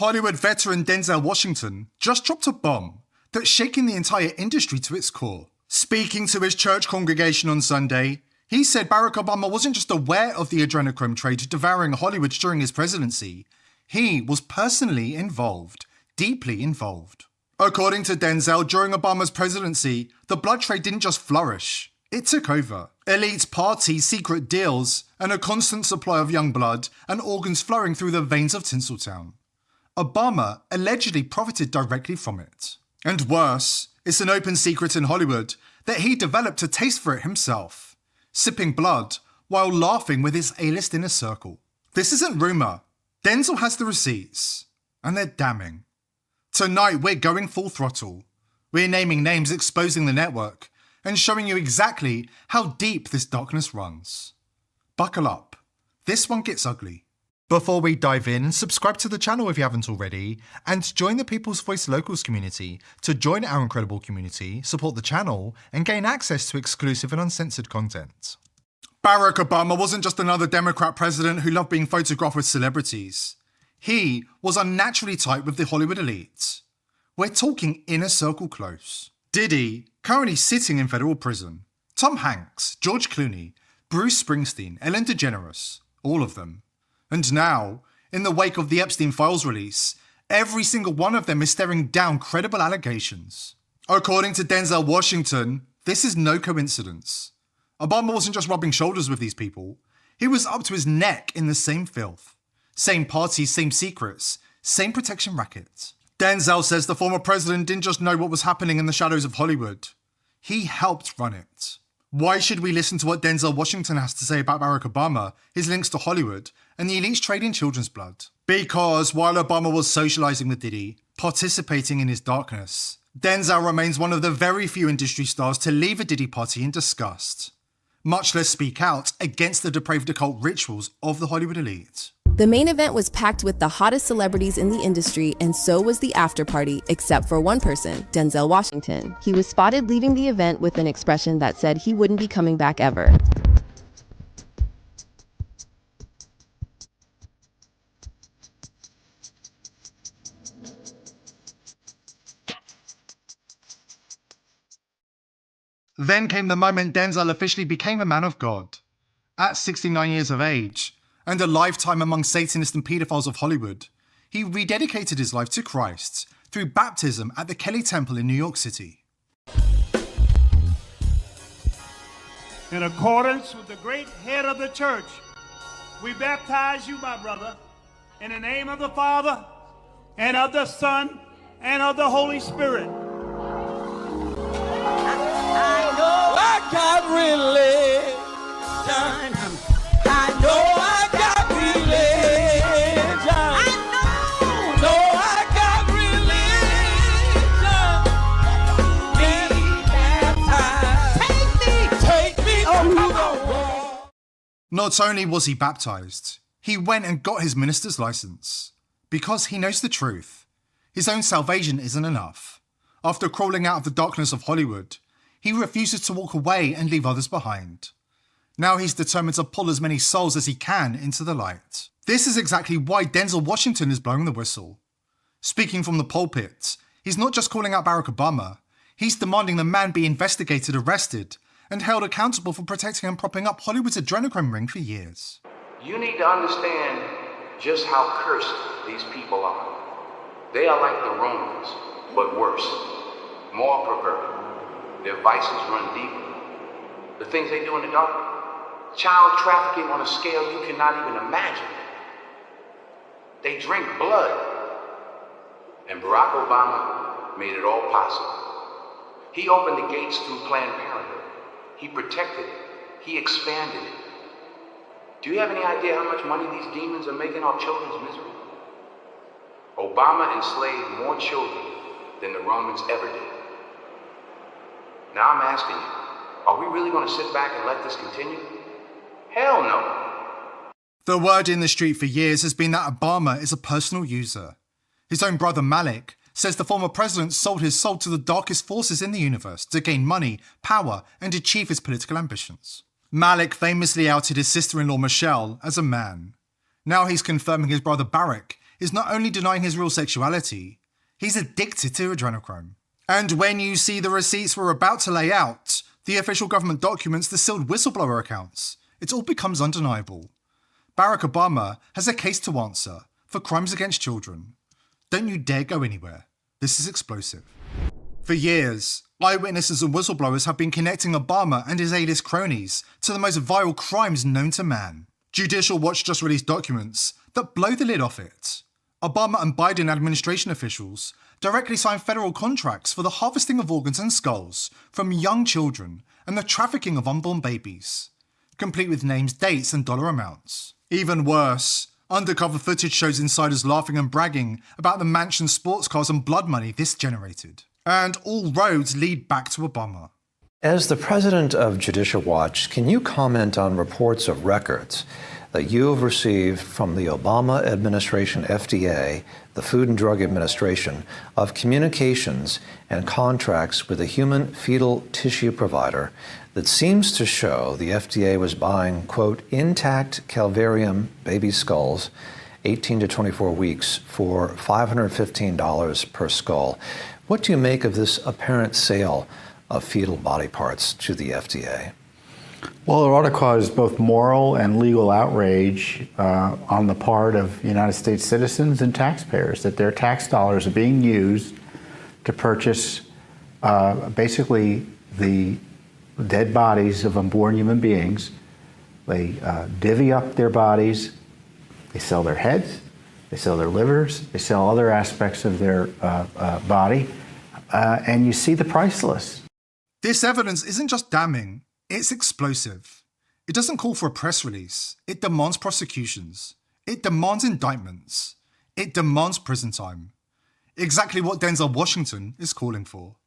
Hollywood veteran Denzel Washington just dropped a bomb that's shaking the entire industry to its core. Speaking to his church congregation on Sunday, he said Barack Obama wasn't just aware of the adrenochrome trade devouring Hollywood during his presidency, he was personally involved, deeply involved. According to Denzel, during Obama's presidency, the blood trade didn't just flourish, it took over. Elite parties, secret deals, and a constant supply of young blood and organs flowing through the veins of Tinseltown. Obama allegedly profited directly from it. And worse, it's an open secret in Hollywood that he developed a taste for it himself, sipping blood while laughing with his A-list inner circle. This isn't rumour. Denzel has the receipts, and they're damning. Tonight we're going full throttle. We're naming names, exposing the network, and showing you exactly how deep this darkness runs. Buckle up. This one gets ugly. Before we dive in, subscribe to the channel if you haven't already, and join the People's Voice Locals community to join our incredible community, support the channel, and gain access to exclusive and uncensored content. Barack Obama wasn't just another Democrat president who loved being photographed with celebrities. He was unnaturally tight with the Hollywood elite. We're talking inner circle close. Diddy, currently sitting in federal prison. Tom Hanks, George Clooney, Bruce Springsteen, Ellen DeGeneres, all of them. And now, in the wake of the Epstein Files release, every single one of them is staring down credible allegations. According to Denzel Washington, this is no coincidence. Obama wasn't just rubbing shoulders with these people, he was up to his neck in the same filth. Same parties, same secrets, same protection racket. Denzel says the former president didn't just know what was happening in the shadows of Hollywood, he helped run it. Why should we listen to what Denzel Washington has to say about Barack Obama, his links to Hollywood, and the elites trading children's blood? Because while Obama was socializing with Diddy, participating in his darkness, Denzel remains one of the very few industry stars to leave a Diddy party in disgust, much less speak out against the depraved occult rituals of the Hollywood elite. The main event was packed with the hottest celebrities in the industry, and so was the after party, except for one person, Denzel Washington. He was spotted leaving the event with an expression that said he wouldn't be coming back ever. Then came the moment Denzel officially became a man of God. At 69 years of age, and a lifetime among Satanists and pedophiles of Hollywood, he rededicated his life to Christ through baptism at the Kelly Temple in New York City. In accordance with the great head of the church, we baptize you, my brother, in the name of the Father, and of the Son, and of the Holy Spirit. I know I got religion. I know I got religion. I know I got religion. Be baptized. Take me to the wall. Not only was he baptized, he went and got his minister's license. Because he knows the truth. His own salvation isn't enough. After crawling out of the darkness of Hollywood, he refuses to walk away and leave others behind. Now he's determined to pull as many souls as he can into the light. This is exactly why Denzel Washington is blowing the whistle. Speaking from the pulpit, he's not just calling out Barack Obama, he's demanding the man be investigated, arrested, and held accountable for protecting and propping up Hollywood's adrenochrome ring for years. You need to understand just how cursed these people are. They are like the Romans, but worse, more perverted. Their vices run deeper. The things they do in the dark, child trafficking on a scale you cannot even imagine. They drink blood. And Barack Obama made it all possible. He opened the gates through Planned Parenthood. He protected it. He expanded it. Do you have any idea how much money these demons are making off children's misery? Obama enslaved more children than the Romans ever did. Now I'm asking you, are we really going to sit back and let this continue? Hell no. The word in the street for years has been that Obama is a personal user. His own brother Malik says the former president sold his soul to the darkest forces in the universe to gain money, power, and achieve his political ambitions. Malik famously outed his sister-in-law Michelle as a man. Now he's confirming his brother Barack is not only denying his real sexuality, he's addicted to adrenochrome. And when you see the receipts we're about to lay out, the official government documents, the sealed whistleblower accounts, it all becomes undeniable. Barack Obama has a case to answer for crimes against children. Don't you dare go anywhere. This is explosive. For years, eyewitnesses and whistleblowers have been connecting Obama and his A-list cronies to the most vile crimes known to man. Judicial Watch just released documents that blow the lid off it. Obama and Biden administration officials directly signed federal contracts for the harvesting of organs and skulls from young children and the trafficking of unborn babies, complete with names, dates, and dollar amounts. Even worse, undercover footage shows insiders laughing and bragging about the mansion, sports cars, and blood money this generated. And all roads lead back to Obama. As the president of Judicial Watch, can you comment on reports of records that you have received from the Obama administration, FDA, the Food and Drug Administration, of communications and contracts with a human fetal tissue provider that seems to show the FDA was buying, quote, intact calvarium baby skulls, 18 to 24 weeks, for $515 per skull? What do you make of this apparent sale of fetal body parts to the FDA? Well, it ought to cause both moral and legal outrage on the part of United States citizens and taxpayers, that their tax dollars are being used to purchase basically the dead bodies of unborn human beings. They divvy up their bodies, they sell their heads, they sell their livers, they sell other aspects of their body, and you see the price list. This evidence isn't just damning, it's explosive. It doesn't call for a press release. It demands prosecutions. It demands indictments. It demands prison time. Exactly what Denzel Washington is calling for.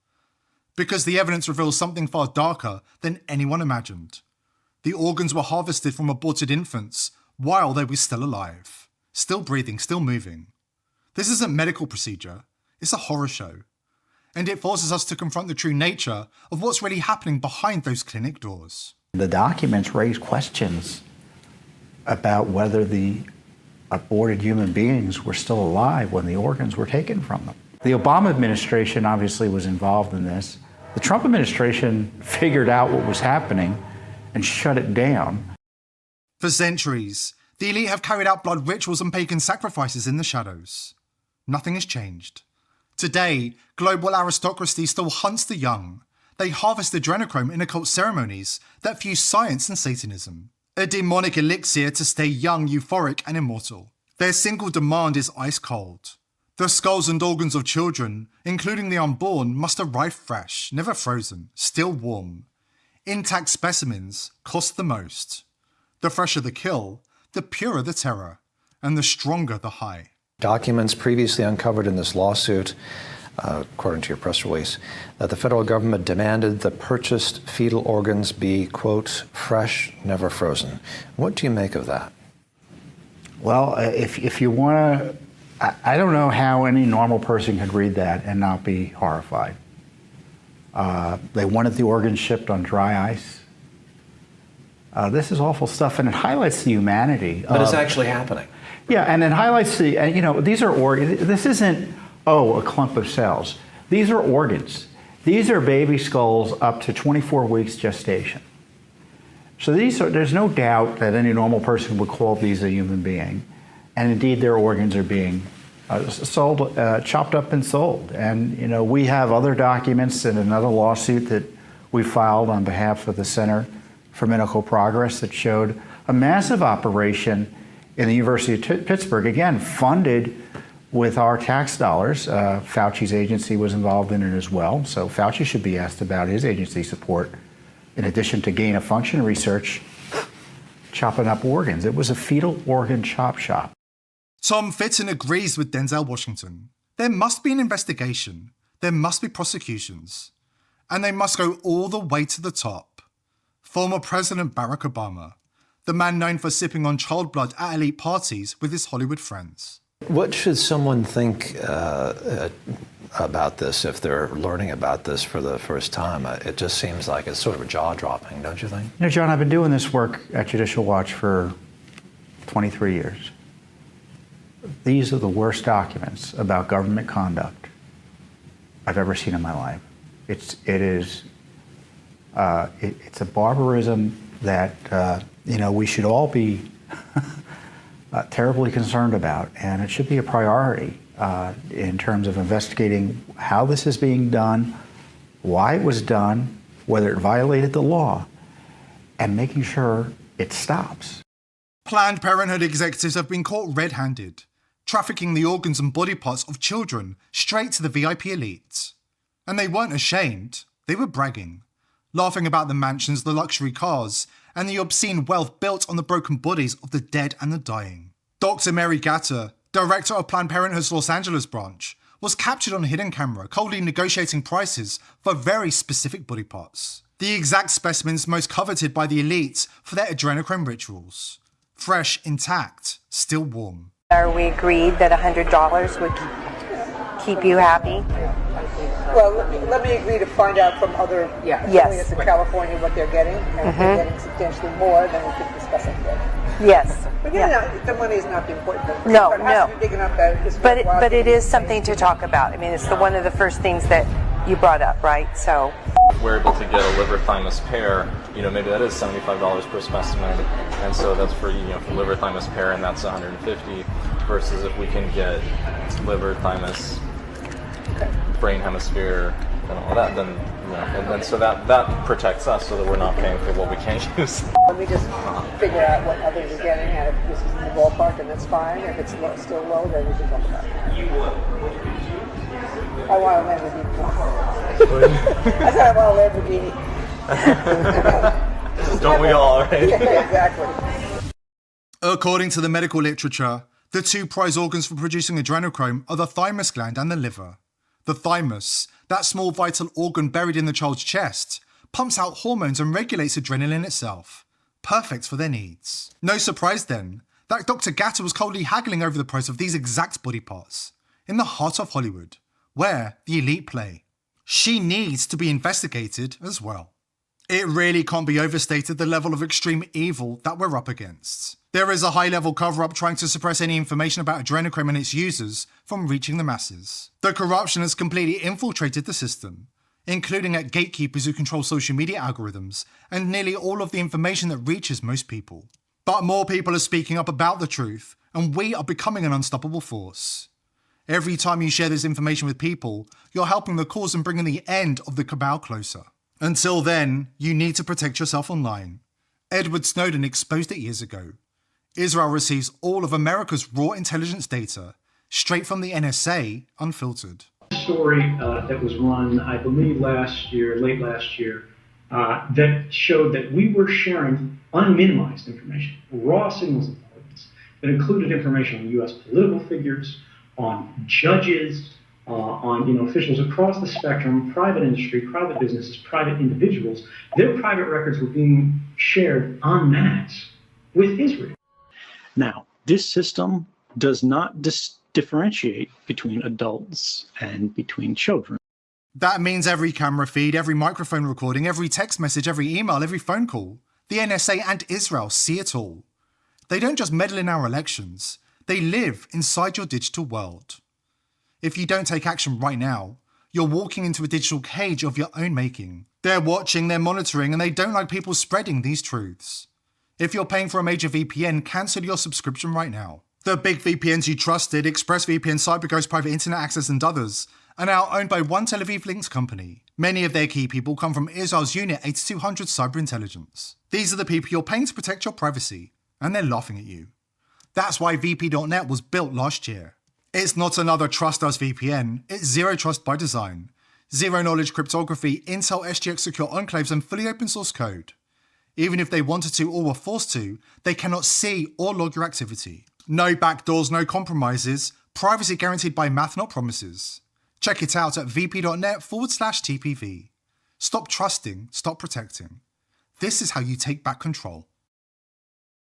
Because the evidence reveals something far darker than anyone imagined. The organs were harvested from aborted infants while they were still alive, still breathing, still moving. This isn't medical procedure, it's a horror show. And it forces us to confront the true nature of what's really happening behind those clinic doors. The documents raise questions about whether the aborted human beings were still alive when the organs were taken from them. The Obama administration obviously was involved in this. The Trump administration figured out what was happening and shut it down. For centuries, the elite have carried out blood rituals and pagan sacrifices in the shadows. Nothing has changed. Today, global aristocracy still hunts the young. They harvest adrenochrome in occult ceremonies that fuse science and Satanism. A demonic elixir to stay young, euphoric, and immortal. Their single demand is ice cold. The skulls and organs of children, including the unborn, must arrive fresh, never frozen, still warm. Intact specimens cost the most. The fresher the kill, the purer the terror, and the stronger the high. Documents previously uncovered in this lawsuit, according to your press release, that the federal government demanded the purchased fetal organs be, quote, fresh, never frozen. What do you make of that? Well, if you want to, I don't know how any normal person could read that and not be horrified. They wanted the organs shipped on dry ice. This is awful stuff, and it highlights the humanity. But it's actually happening. Yeah, and it highlights the, these are organs. This isn't, a clump of cells. These are organs. These are baby skulls up to 24 weeks gestation. So there's no doubt that any normal person would call these a human being. And indeed, their organs are being sold, chopped up and sold. And, we have other documents in another lawsuit that we filed on behalf of the Center for Medical Progress that showed a massive operation in the University of Pittsburgh, again, funded with our tax dollars. Fauci's agency was involved in it as well. So Fauci should be asked about his agency support, in addition to gain of function research, chopping up organs. It was a fetal organ chop shop. Tom Fitton agrees with Denzel Washington. There must be an investigation. There must be prosecutions. And they must go all the way to the top. Former President Barack Obama, the man known for sipping on child blood at elite parties with his Hollywood friends. What should someone think about this if they're learning about this for the first time? It just seems like it's sort of jaw-dropping, don't you think? John, I've been doing this work at Judicial Watch for 23 years. These are the worst documents about government conduct I've ever seen in my life. It's a barbarism that we should all be terribly concerned about, and it should be a priority in terms of investigating how this is being done, why it was done, whether it violated the law, and making sure it stops. Planned Parenthood executives have been caught red-handed, trafficking the organs and body parts of children straight to the VIP elites. And they weren't ashamed, they were bragging, laughing about the mansions, the luxury cars, and the obscene wealth built on the broken bodies of the dead and the dying. Dr. Mary Gatter, director of Planned Parenthood's Los Angeles branch, was captured on hidden camera coldly negotiating prices for very specific body parts. The exact specimens most coveted by the elites for their adrenochrome rituals. Fresh, intact, still warm. We agreed that $100 would keep you happy. Well, let me agree to find out from other affiliates in California what they're getting. And if they're getting substantially more, then we can discuss it further. Yes. But the money is not the important thing. No, But it has to be big enough that it's worthwhile. But it is something to talk about. I mean, it's one of the first things that you brought up, right? So we're able to get a liver thymus pair. Maybe that is $75 per specimen, and so that's for for liver thymus pair, and that's $150. Versus if we can get liver thymus, brain hemisphere, and all that, then and so that protects us so that we're not paying for what we can't use. Let me just figure out what others are getting, and if this is in the ballpark, and that's fine. If it's still low, then we can talk about it. I want a Lamborghini. I said I want a Lamborghini. Don't we all, right? Yeah, exactly. According to the medical literature, the two prize organs for producing adrenochrome are the thymus gland and the liver. The thymus, that small vital organ buried in the child's chest, pumps out hormones and regulates adrenaline itself. Perfect for their needs. No surprise then that Dr. Gatter was coldly haggling over the price of these exact body parts, in the heart of Hollywood, where the elite play. She needs to be investigated as well. It really can't be overstated the level of extreme evil that we're up against. There is a high-level cover-up trying to suppress any information about adrenochrome and its users from reaching the masses. The corruption has completely infiltrated the system, including at gatekeepers who control social media algorithms and nearly all of the information that reaches most people. But more people are speaking up about the truth, and we are becoming an unstoppable force. Every time you share this information with people, you're helping the cause and bringing the end of the cabal closer. Until then, you need to protect yourself online. Edward Snowden exposed it years ago. Israel receives all of America's raw intelligence data, straight from the NSA, unfiltered. A story that was run, I believe late last year, that showed that we were sharing unminimized information, raw signals of intelligence, that included information on U.S. political figures, on judges, on officials across the spectrum, private industry, private businesses, private individuals. Their private records were being shared en masse with Israel. Now, this system does not differentiate between adults and between children. That means every camera feed, every microphone recording, every text message, every email, every phone call, the NSA and Israel see it all. They don't just meddle in our elections, they live inside your digital world. If you don't take action right now, you're walking into a digital cage of your own making. They're watching, they're monitoring, and they don't like people spreading these truths. If you're paying for a major VPN, cancel your subscription right now. The big VPNs you trusted, ExpressVPN, CyberGhost, Private Internet Access, and others, are now owned by one Tel Aviv-linked company. Many of their key people come from Israel's Unit 8200 cyber intelligence. These are the people you're paying to protect your privacy, and they're laughing at you. That's why VP.net was built last year. It's not another Trust Us VPN, it's Zero Trust by design. Zero knowledge cryptography, Intel SGX secure enclaves, and fully open source code. Even if they wanted to or were forced to, they cannot see or log your activity. No backdoors, no compromises, privacy guaranteed by math, not promises. Check it out at vp.net/TPV. Stop trusting, stop protecting. This is how you take back control.